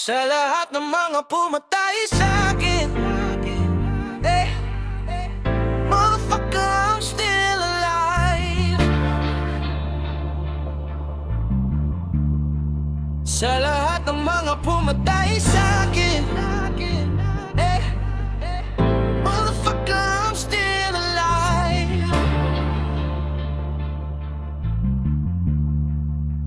Sa lahat ng mga pumatay sa'kin, motherfucker, I'm still alive. Sa lahat ng mga pumatay sa'kin, motherfucker, I'm still alive.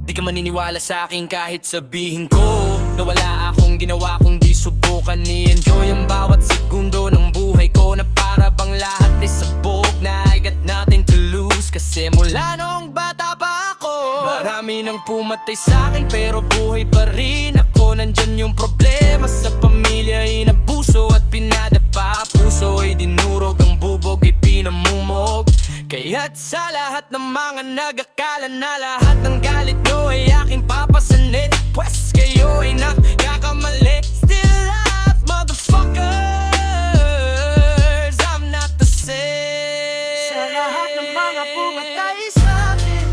Di ka maniniwala sa'kin kahit sabihin ko na wala akong ginawa kundi subukan i-enjoy ang bawat segundo ng buhay ko, na para bang lahat ay sabog na I got nothing to lose. Kasi mula noong bata pa ako, marami nang pumatay sa'kin pero buhay pa rin ako. Nandyan yung problema sa pamilya, inabuso at pinadapa. Puso ay dinurog, ang bubog ay pinamumog. Kaya't sa lahat ng mga nag-akala na lahat ng galit nyo ay aking papasanit, pwes kayo ay nagkakamali. Still alive, motherfuckers, I'm not the same. Sa lahat ng mga pumatay sa'kin,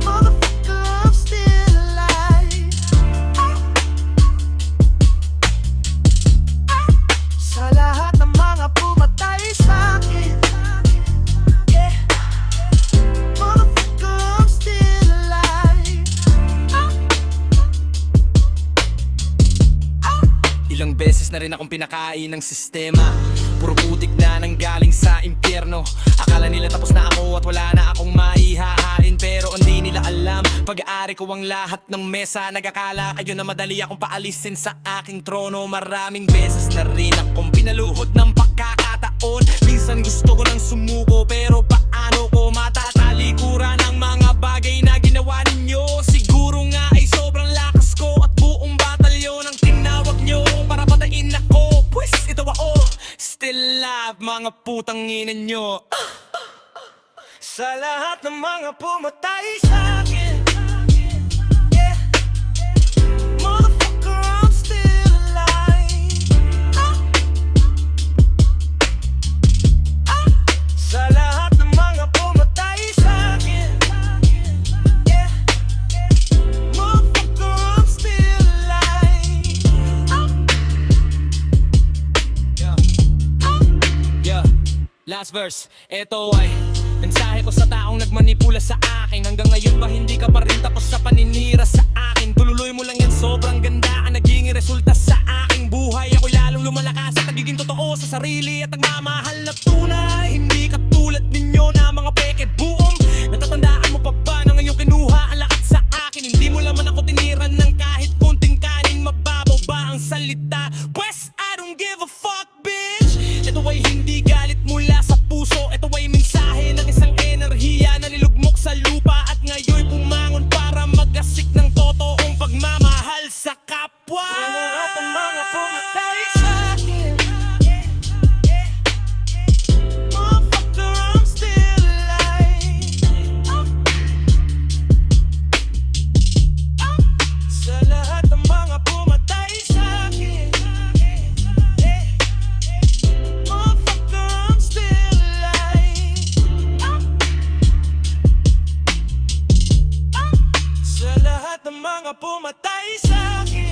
motherfucker, I'm still alive. Sa lahat ng mga pumatay sa'kin, motherfucker, I'm still alive. Ilang beses na rin akong pinakain ng sistema, puro putik na nanggaling sa impyerno. Akala nila tapos na ako at wala na akong maihahain, pero hindi nila alam, pag-aari ko ang lahat ng mesa. Nag-akala kayo na madali akong paalisin sa aking trono. Maraming beses na rin akong pinaluhod ng pagkakataon. Minsan gusto ko nang sumuko, pero paano ko matatalikuran ang mga bagay na ginawa ninyo? Siguro nga ay sobrang lakas ko at buong batalyon ang tinawag nyo para patayin ako. Pwes ito ako, still alive, mga putang ina nyo. Sa lahat ng mga pumatay sa'kin, motherfucker, I'm still alive. Sa lahat ng mga pumatay sa'kin, motherfucker, I'm still alive. Yeah. Last verse, eto ay mensahe ko sa taong nagmanipula sa akin. Hanggang ngayon ba hindi ka pa rin tapos sa paninira sa akin? Tululoy mo lang yan, sobrang ganda ang naging resulta sa aking buhay. Ako'y lalong lumalakas at nagiging totoo sa sarili at nagmamahal na tunay. Hindi katulad ninyo na mga peke buong. Natatandaan mo pa ba na ngayon kinuha ang lakas sa akin? Hindi mo laman ako tiniran ng kahit kunting kanin. Mababaw ba ang salita? Pwes I don't give a fuck, bitch. Ito ay hindi galit mula sa puso, ito ay mensahe ng isang enerhiya na nilugmok sa lupa at ngayon pumangon para mag-asik ng totoong pagmamahal sa kapwa. Sa lahat ng mga pumatay sa'kin, motherfucker, I'm still alive. Sa lahat ng mga pumatay sa'kin, motherfucker, I'm still alive. Sa lahat ng mga pumatay sa'kin,